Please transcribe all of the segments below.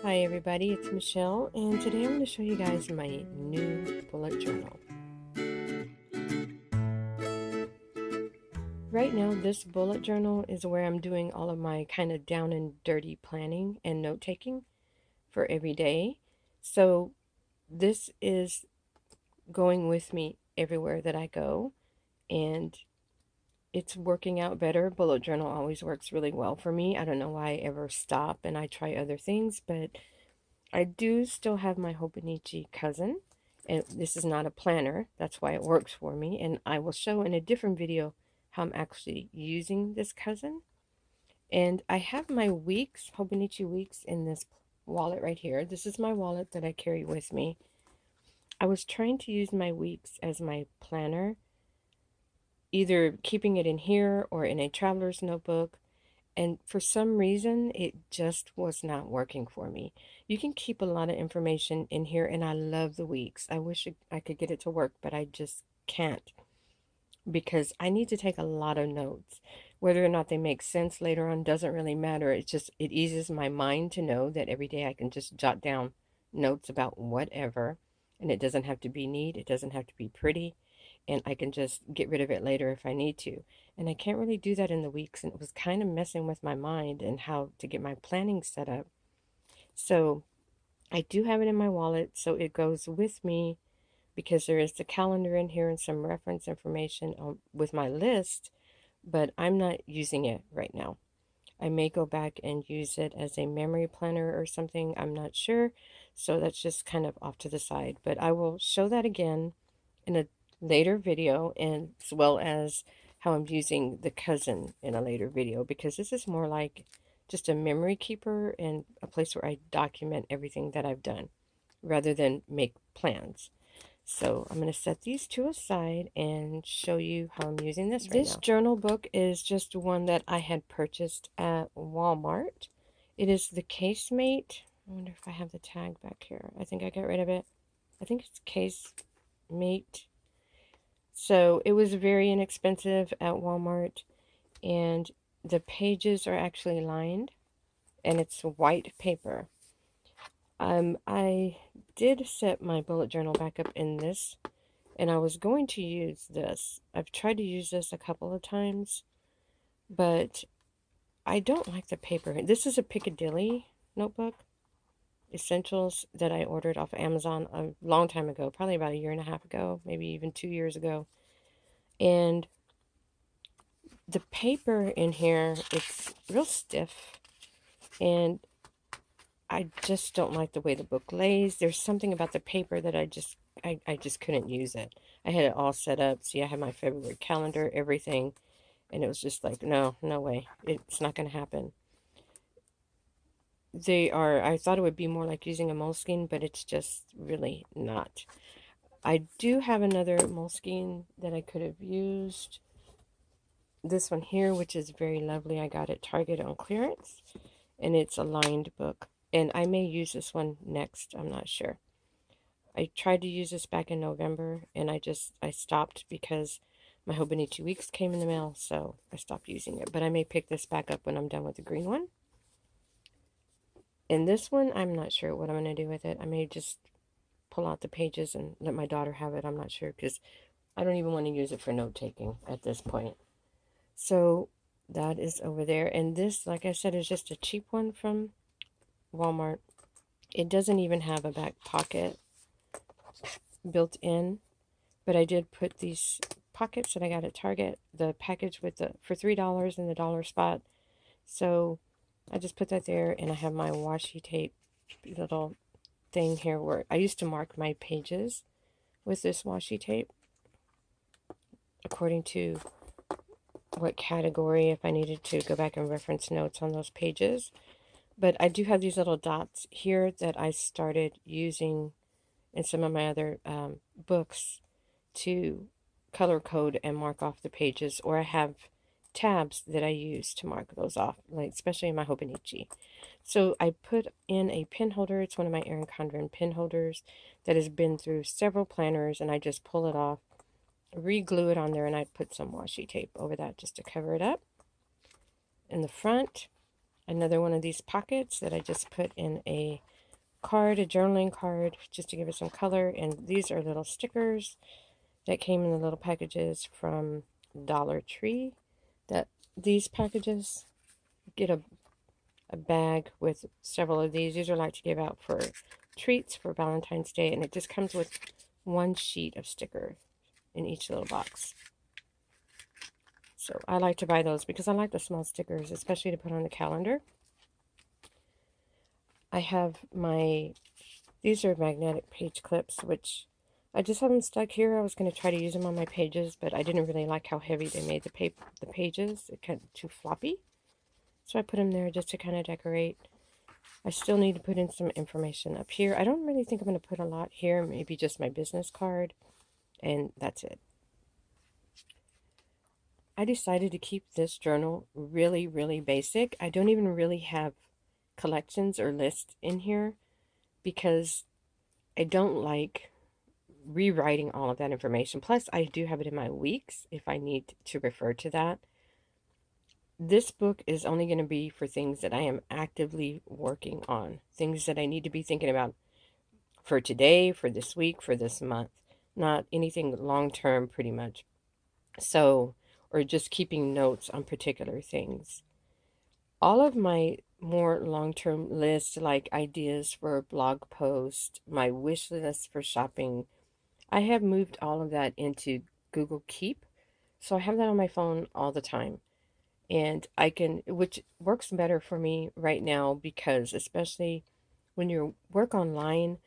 Hi everybody, it's Michelle, and today I'm going to show you guys my new bullet journal. Right now, this bullet journal is where I'm doing all of my kind of down and dirty planning and note-taking for every day. So this is going with me everywhere that I go, and it's working out better. Bullet journal always works really well for me. I don't know why I ever stop and I try other things, but I do still have my Hobonichi cousin, and this is not a planner. That's why it works for me, and I will show in a different video how I'm actually using this cousin. And I have my weeks, Hobonichi weeks, in this wallet right here. This is my wallet that I carry with me. I was trying to use my weeks as my planner, either keeping it in here or in a traveler's notebook. And for some reason, it just was not working for me. You can keep a lot of information in here, and I love the weeks. I wish I could get it to work, but I just can't because I need to take a lot of notes. Whether or not they make sense later on doesn't really matter. It's just, it eases my mind to know that every day I can just jot down notes about whatever, and it doesn't have to be neat. It doesn't have to be pretty, and I can just get rid of it later if I need to. And I can't really do that in the weeks, and it was kind of messing with my mind and how to get my planning set up. So I do have it in my wallet, so it goes with me because there is the calendar in here and some reference information with my list, but I'm not using it right now. I may go back and use it as a memory planner or something. I'm not sure. So that's just kind of off to the side. But I will show that again in a later video, and as well as how I'm using the cousin in a later video, because this is more like just a memory keeper and a place where I document everything that I've done rather than make plans. So I'm going to set these two aside and show you how I'm using this right now. This journal book is just one that I had purchased at Walmart. It is the Casemate. I wonder if I have the tag back here. I think I got rid of it. I think it's Casemate. So it was very inexpensive at Walmart, and the pages are actually lined, and it's white paper. I did set my bullet journal back up in this, and I was going to use this. I've tried to use this a couple of times, but I don't like the paper. This is a Piccadilly notebook, Essentials, that I ordered off Amazon a long time ago, probably about 1.5 years ago, maybe even 2 years ago. And the paper in here, it's real stiff, and I just don't like the way the book lays. There's something about the paper that I just couldn't use it. I had it all set up. See, I had my February calendar, everything, and it was just like, no way. It's not going to happen. I thought it would be more like using a Moleskine, but it's just really not. I do have another Moleskine that I could have used. This one here, which is very lovely. I got it Target on clearance, and it's a lined book. And I may use this one next. I'm not sure. I tried to use this back in November, and I stopped because my Hobonichi weeks came in the mail, so I stopped using it. But I may pick this back up when I'm done with the green one. And this one, I'm not sure what I'm going to do with it. I may just pull out the pages and let my daughter have it. I'm not sure, because I don't even want to use it for note-taking at this point. So that is over there. And this, like I said, is just a cheap one from Walmart. It doesn't even have a back pocket built in, but I did put these pockets that I got at Target, the package with for $3 in the dollar spot. So I just put that there, and I have my washi tape little thing here where I used to mark my pages with this washi tape according to what category, if I needed to go back and reference notes on those pages. But I do have these little dots here that I started using in some of my other books to color code and mark off the pages, or I have tabs that I use to mark those off, like especially in my Hobonichi. So I put in a pin holder. It's one of my Erin Condren pin holders that has been through several planners, and I just pull it off, re-glue it on there, and I put some washi tape over that just to cover it up. In the front, another one of these pockets that I just put in a card, a journaling card, just to give it some color. And these are little stickers that came in the little packages from Dollar Tree. That these packages, get a bag with several of these. These are like to give out for treats for Valentine's Day, and it just comes with one sheet of sticker in each little box. So I like to buy those because I like the small stickers, especially to put on the calendar. I have these are magnetic page clips, which I just have them stuck here. I was going to try to use them on my pages, but I didn't really like how heavy they made the pages. It kind of too floppy. So I put them there just to kind of decorate. I still need to put in some information up here. I don't really think I'm going to put a lot here. Maybe just my business card, and that's it. I decided to keep this journal really, really basic. I don't even really have collections or lists in here because I don't like rewriting all of that information. Plus, I do have it in my weeks if I need to refer to that. This book is only going to be for things that I am actively working on, things that I need to be thinking about for today, for this week, for this month, not anything long-term pretty much. So, or just keeping notes on particular things. All of my more long-term lists, like ideas for a blog post, my wish list for shopping, I have moved all of that into Google Keep. So I have that on my phone all the time. And I can, which works better for me right now because especially when you work online,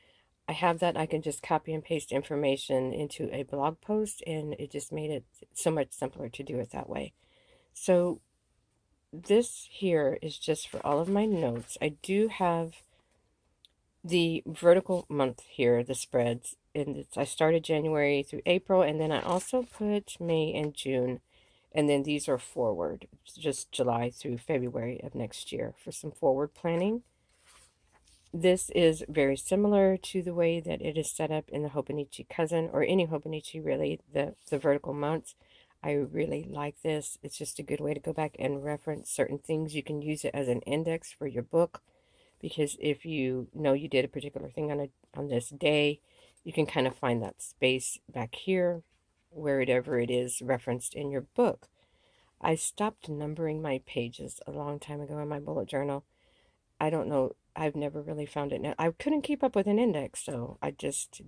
I have that I can just copy and paste information into a blog post, and it just made it so much simpler to do it that way. So this here is just for all of my notes. I do have the vertical month here, the spreads, and I started January through April, and then I also put May and June, and then these are forward, just July through February of next year for some forward planning. This is very similar to the way that it is set up in the Hobonichi Cousin, or any Hobonichi really, the vertical months. I really like this. It's just a good way to go back and reference certain things. You can use it as an index for your book, because if you know you did a particular thing on this day, you can kind of find that space back here, wherever it is referenced in your book. I stopped numbering my pages a long time ago in my bullet journal. I don't know. I've never really found it. I couldn't keep up with an index, so I just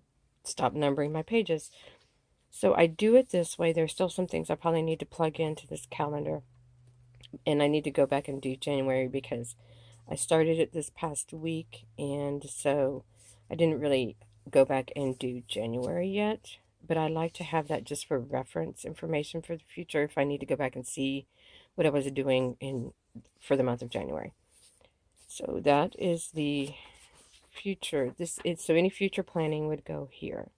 stopped numbering my pages. So I do it this way. There's still some things I probably need to plug into this calendar. And I need to go back and do January because I started it this past week. And so I didn't really go back and do January yet. But I like to have that just for reference information for the future if I need to go back and see what I was doing for the month of January. So that is the future. So any future planning would go here.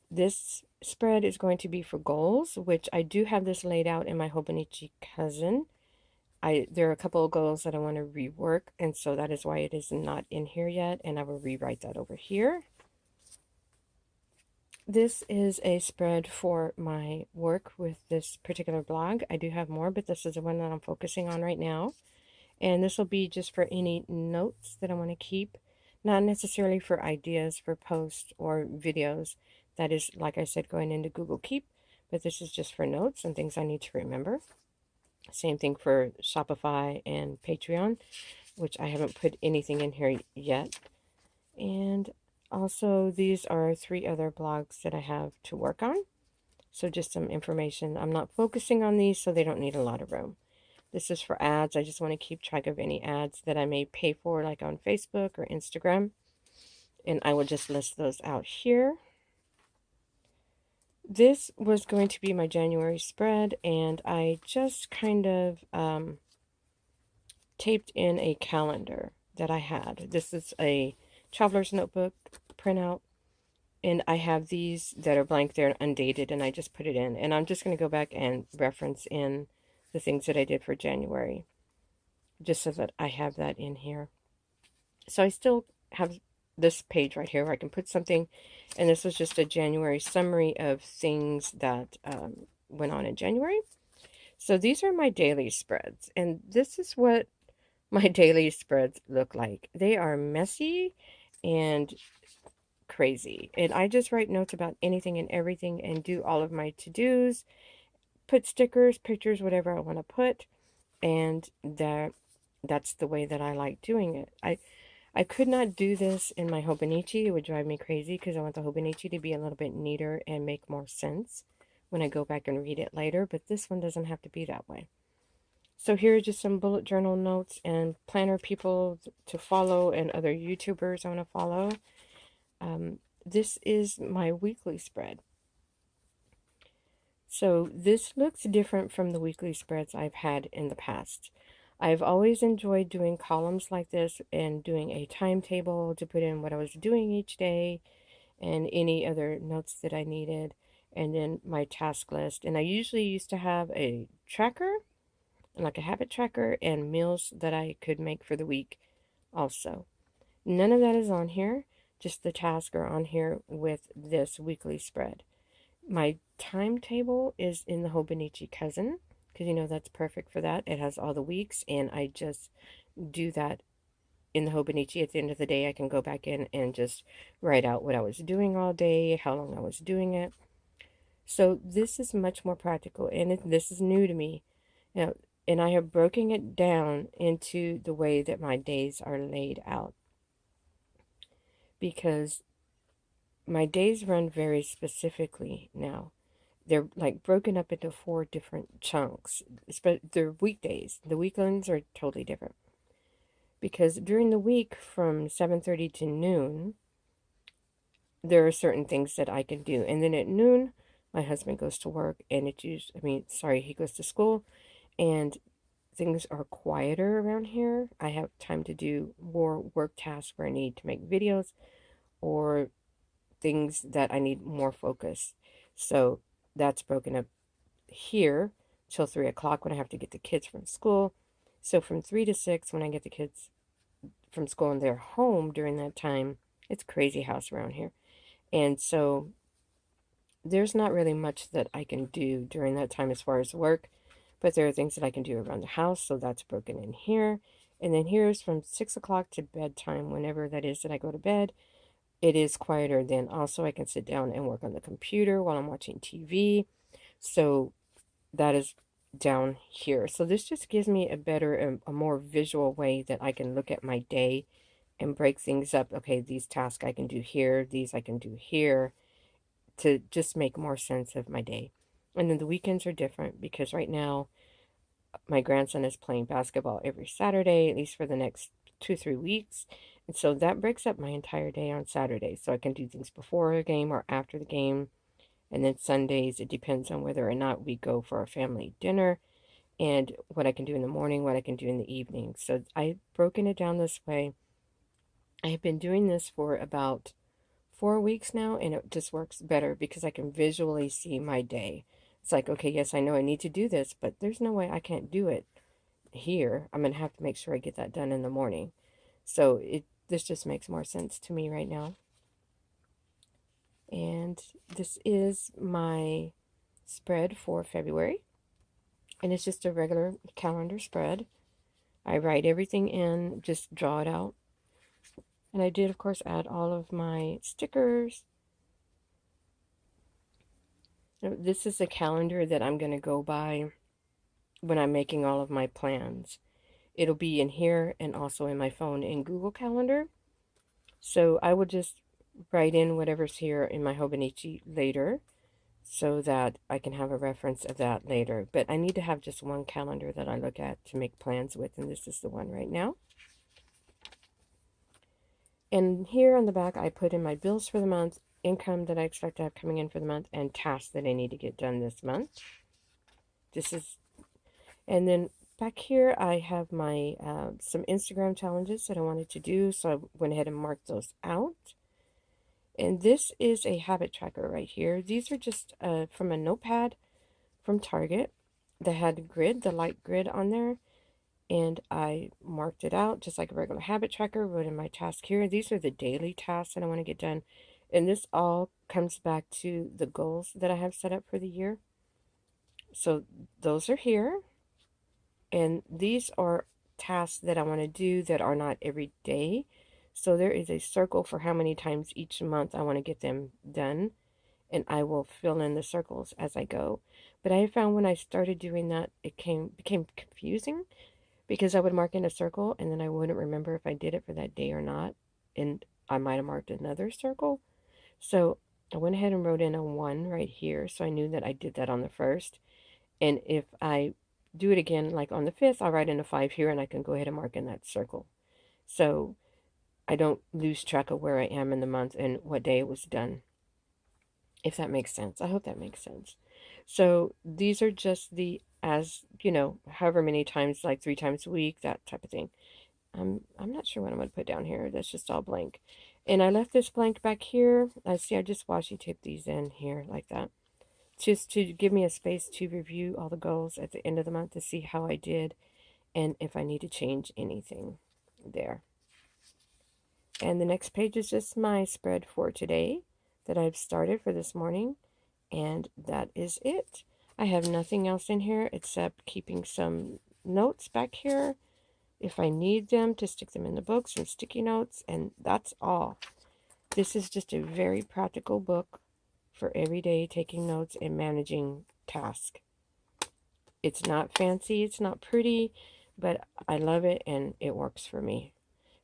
This spread is going to be for goals, which I do have this laid out in my Hobonichi Cousin. There are a couple of goals that I want to rework, and so that is why it is not in here yet, and I will rewrite that over here. This is a spread for my work with this particular blog. I do have more, but this is the one that I'm focusing on right now. And this will be just for any notes that I want to keep, not necessarily for ideas for posts or videos. That is, like I said, going into Google Keep, but this is just for notes and things I need to remember. Same thing for Shopify and Patreon, which I haven't put anything in here yet. And also, these are 3 other blogs that I have to work on. So just some information. I'm not focusing on these, so they don't need a lot of room. This is for ads. I just want to keep track of any ads that I may pay for, like on Facebook or Instagram. And I will just list those out here. This was going to be my January spread, and I just kind of taped in a calendar that I had. This is a traveler's notebook printout, and I have these that are blank. They're undated, and I just put it in. And I'm just going to go back and reference in the things that I did for January, just so that I have that in here. So I still have this page right here where I can put something, and this was just a January summary of things that went on in January. So these are my daily spreads, and this is what my daily spreads look like. They are messy and crazy. And I just write notes about anything and everything and do all of my to-dos, put stickers, pictures, whatever I want to put, and that's the way that I like doing it. I could not do this in my Hobonichi. It would drive me crazy because I want the Hobonichi to be a little bit neater and make more sense when I go back and read it later, but this one doesn't have to be that way. So here are just some bullet journal notes and planner people to follow and other YouTubers I want to follow. This is my weekly spread. So this looks different from the weekly spreads I've had in the past. I've always enjoyed doing columns like this and doing a timetable to put in what I was doing each day and any other notes that I needed, and then my task list. And I usually used to have a tracker, like a habit tracker, and meals that I could make for the week also. None of that is on here, just the tasks are on here with this weekly spread. My timetable is in the Hobonichi Cousin, because that's perfect for that. It has all the weeks, and I just do that in the Hobonichi. At the end of the day, I can go back in and just write out what I was doing all day, how long I was doing it. So this is much more practical, and this is new to me. Now, and I have broken it down into the way that my days are laid out, because my days run very specifically now. They're like broken up into 4 different chunks. They're weekdays. The weekends are totally different. Because during the week from 7:30 to noon, there are certain things that I can do. And then at noon, my husband goes to work and he goes to school, and things are quieter around here. I have time to do more work tasks where I need to make videos or things that I need more focus. So that's broken up here till 3 o'clock when I have to get the kids from school. So from 3 to 6 when I get the kids from school and they're home during that time, it's crazy house around here. And so there's not really much that I can do during that time as far as work, but there are things that I can do around the house, so that's broken in here. And then here's from 6 o'clock to bedtime, whenever that is that I go to bed. It is quieter then. Also, I can sit down and work on the computer while I'm watching TV. So that is down here. So this just gives me a better, a more visual way that I can look at my day and break things up. Okay, these tasks I can do here, these I can do here, to just make more sense of my day. And then the weekends are different because right now my grandson is playing basketball every Saturday, at least for the next 2-3 weeks. And so that breaks up my entire day on Saturday. So I can do things before a game or after the game. And then Sundays, it depends on whether or not we go for a family dinner and what I can do in the morning, what I can do in the evening. So I've broken it down this way. I have been doing this for about 4 weeks now, and it just works better because I can visually see my day. It's like, okay, yes, I know I need to do this, but there's no way I can't do it here. I'm going to have to make sure I get that done in the morning. So this just makes more sense to me right now. And this is my spread for February. And it's just a regular calendar spread. I write everything in, just draw it out. And I did, of course, add all of my stickers. This is a calendar that I'm going to go by when I'm making all of my plans. It'll be in here and also in my phone in Google Calendar. So I will just write in whatever's here in my Hobonichi later so that I can have a reference of that later. But I need to have just one calendar that I look at to make plans with, and this is the one right now. And here on the back, I put in my bills for the month, income that I expect to have coming in for the month, and tasks that I need to get done this month. And then back here, I have my some Instagram challenges that I wanted to do, so I went ahead and marked those out. And this is a habit tracker right here. These are just from a notepad from Target that had the light grid on there. And I marked it out just like a regular habit tracker, wrote in my task here. These are the daily tasks that I want to get done. And this all comes back to the goals that I have set up for the year. So those are here. And these are tasks that I want to do that are not every day. So there is a circle for how many times each month I want to get them done, and I will fill in the circles as I go. But I found when I started doing that, it became confusing because I would mark in a circle and then I wouldn't remember if I did it for that day or not, and I might have marked another circle. So I went ahead and wrote in a 1 right here, so I knew that I did that on the 1st. And if I do it again, like on the 5th, I'll write in a 5 here and I can go ahead and mark in that circle. So I don't lose track of where I am in the month and what day it was done, if that makes sense. I hope that makes sense. So these are just the, as you know, however many times, like 3 times a week, that type of thing. I'm not sure what I'm going to put down here. That's just all blank. And I left this blank back here. I see I just washi taped these in here like that, just to give me a space to review all the goals at the end of the month to see how I did and if I need to change anything there. And the next page is just my spread for today that I've started for this morning, and that is it. I have nothing else in here except keeping some notes back here if I need them to stick them in the books and sticky notes, and that's all. This is just a very practical book for everyday taking notes and managing tasks. It's not fancy, it's not pretty, but I love it and it works for me.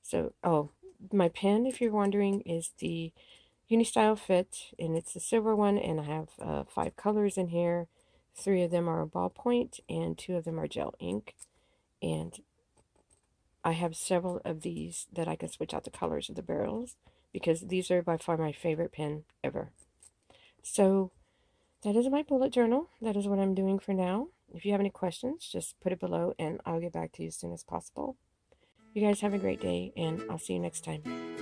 So, oh, my pen, if you're wondering, is the Unistyle Fit, and it's the silver one, and I have 5 colors in here. 3 of them are ballpoint, and 2 of them are gel ink. And I have several of these that I can switch out the colors of the barrels, because these are by far my favorite pen ever. So that is my bullet journal. That is what I'm doing for now. If you have any questions, just put it below and I'll get back to you as soon as possible. You guys have a great day, and I'll see you next time.